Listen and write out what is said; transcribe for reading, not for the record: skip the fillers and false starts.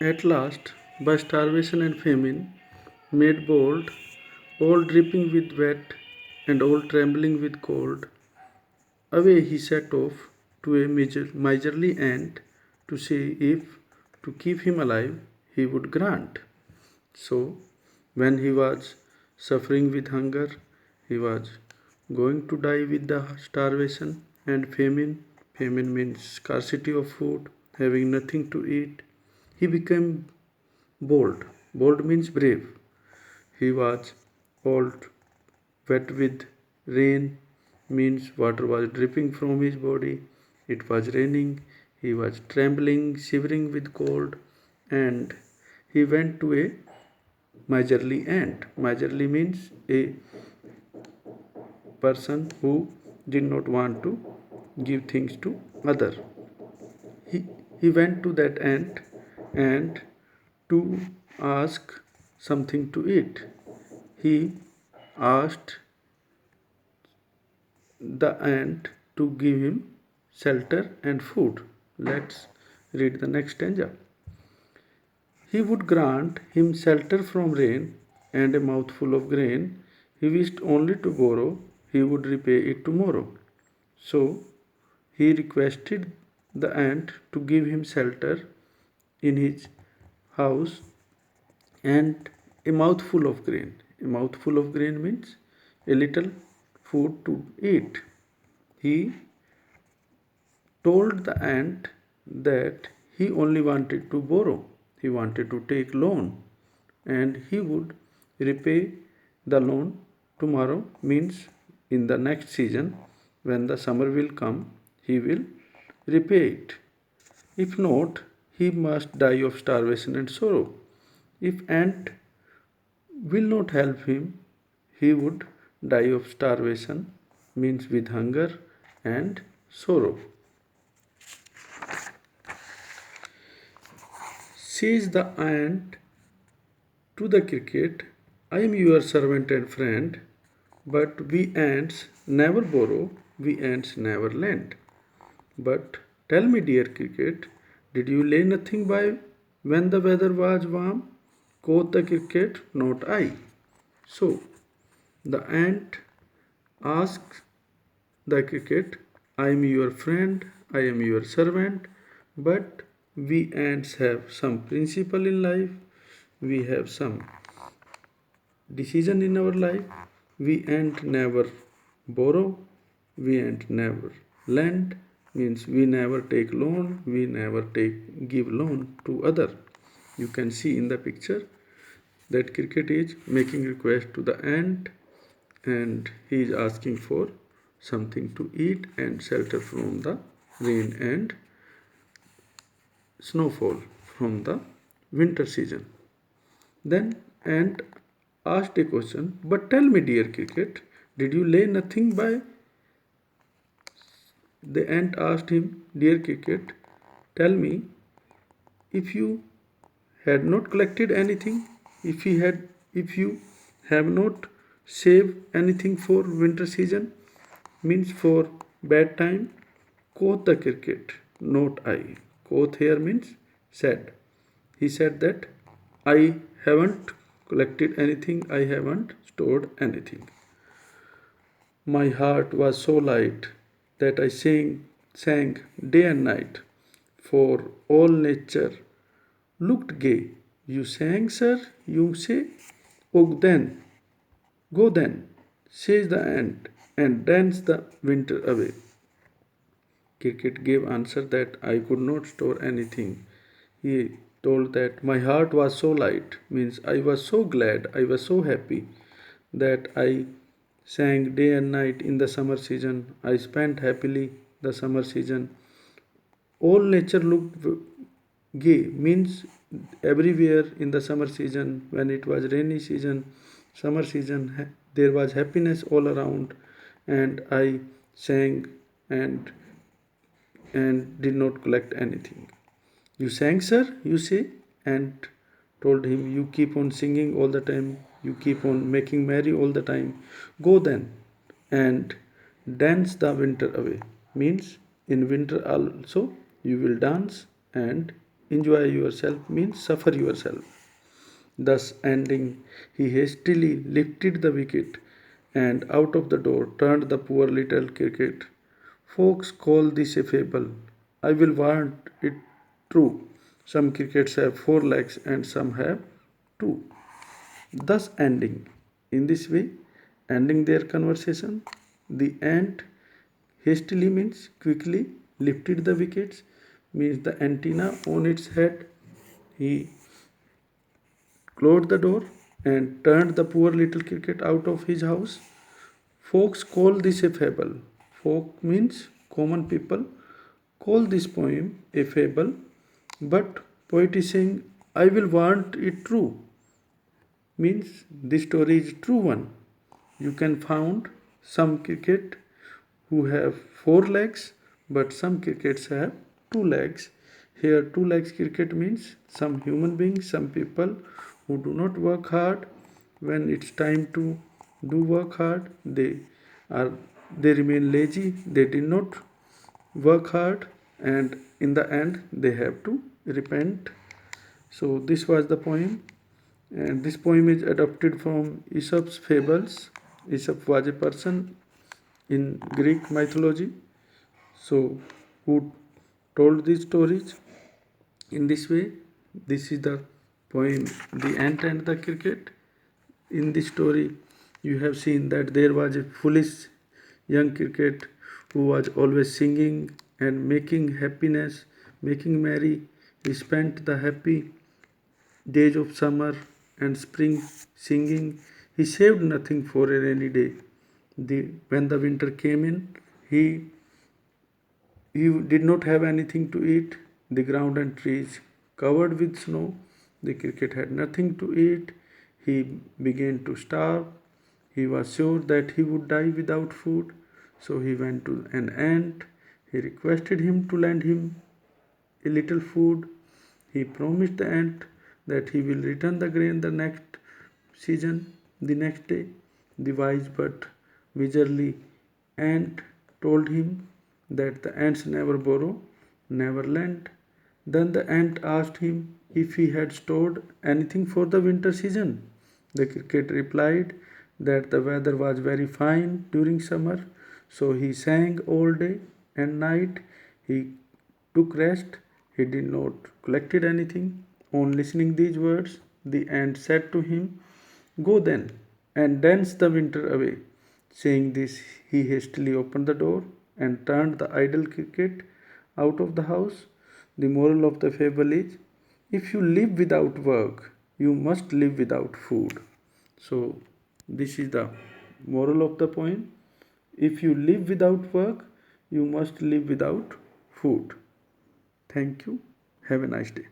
At last, by starvation and famine, made bold, all dripping with wet and all trembling with cold, away he set off to a miserly ant to see if, to keep him alive, he would grant. So, when he was suffering with hunger, he was going to die with the starvation and famine. Famine means scarcity of food, having nothing to eat. He became bold. Bold means brave. He was all wet with rain, means water was dripping from his body. It was raining. He was trembling, shivering with cold, and he went to a miserly ant. Miserly means a person who did not want to give things to other. He went to that ant and to ask something to eat. He asked the ant to give him shelter and food. Let's read the next stanza. He would grant him shelter from rain and a mouthful of grain. He wished only to borrow, he would repay it tomorrow. So he requested the ant to give him shelter in his house and a mouthful of grain. A mouthful of grain means a little food to eat. He told the ant that he only wanted to borrow, he wanted to take loan, and he would repay the loan tomorrow, means in the next season when the summer will come, he will repay it. If not, he must die of starvation and sorrow. If ant will not help him, he would die of starvation, means with hunger and sorrow. Says the ant to the cricket, I am your servant and friend, but we ants never borrow, we ants never lend. But tell me, dear cricket, did you lay nothing by when the weather was warm? Quoth the cricket, not I. So the ant asks the cricket, I am your friend, I am your servant, but we ants have some principle in life, we have some decision in our life. We ant never borrow, we ant never lend, means we never take loan, we never give loan to other. You can see in the picture that cricket is making request to the ant and he is asking for something to eat and shelter from the rain and snowfall from the winter season. Then ant asked a question, but tell me, dear cricket, did you lay nothing by? The ant asked him, dear cricket, tell me, if you had not collected anything, if you have not saved anything for winter season, means for bad time, quoth the cricket, not I. Quoth here means said. He said that I haven't collected anything, I haven't stored anything. My heart was so light that I sang day and night, for all nature looked gay. You sang, sir, you say? Oh, then, go then, says the ant, and dance the winter away. Cricket gave answer that I could not store anything. He told that my heart was so light, means I was so glad, I was so happy that I sang day and night in the summer season. I spent happily the summer season. All nature looked gay, means everywhere in the summer season, when it was rainy season, summer season, there was happiness all around, and I sang and did not collect anything. You sang, sir, you say, and told him, you keep on singing all the time, you keep on making merry all the time. Go then and dance the winter away. Means in winter also you will dance and enjoy yourself means suffer yourself. Thus ending, he hastily lifted the wicket and out of the door turned the poor little cricket. Folks call this a fable. I will warrant it true. Some crickets have four legs and some have two. Thus ending. In this way, ending their conversation, the ant hastily means quickly lifted the wickets, means the antenna on its head. He closed the door and turned the poor little cricket out of his house. Folks call this a fable. Folk means common people call this poem a fable, but poet is saying, I will want it true, means this story is true one. You can find some cricket who have four legs, but some crickets have two legs. Here, two legs cricket means some human beings, some people who do not work hard. When it's time to do work hard, are they remain lazy. They did not work hard, and in the end, they have to repent. So this was the poem, and this poem is adapted from Aesop's fables. Aesop was a person in Greek mythology, so who told these stories in this way. This is the poem The Ant and the Cricket. In this story, you have seen that there was a foolish young cricket who was always singing and making happiness, making merry. He spent the happy days of summer and spring singing. He saved nothing for a rainy day. When the winter came in, he did not have anything to eat. The ground and trees covered with snow. The cricket had nothing to eat. He began to starve. He was sure that he would die without food. So he went to an ant. He requested him to lend him a little food. He promised the ant that he will return the grain the next season, the next day. The wise but miserly ant told him that the ants never borrow, never lend. Then the ant asked him if he had stored anything for the winter season. The cricket replied that the weather was very fine during summer, so he sang all day and night. He took rest. He did not collected anything. On listening these words, the ant said to him, Go then and dance the winter away. Saying this, he hastily opened the door and turned the idle cricket out of the house. The moral of the fable is, if you live without work, you must live without food. So, this is the moral of the poem. If you live without work, you must live without food. Thank you. Have a nice day.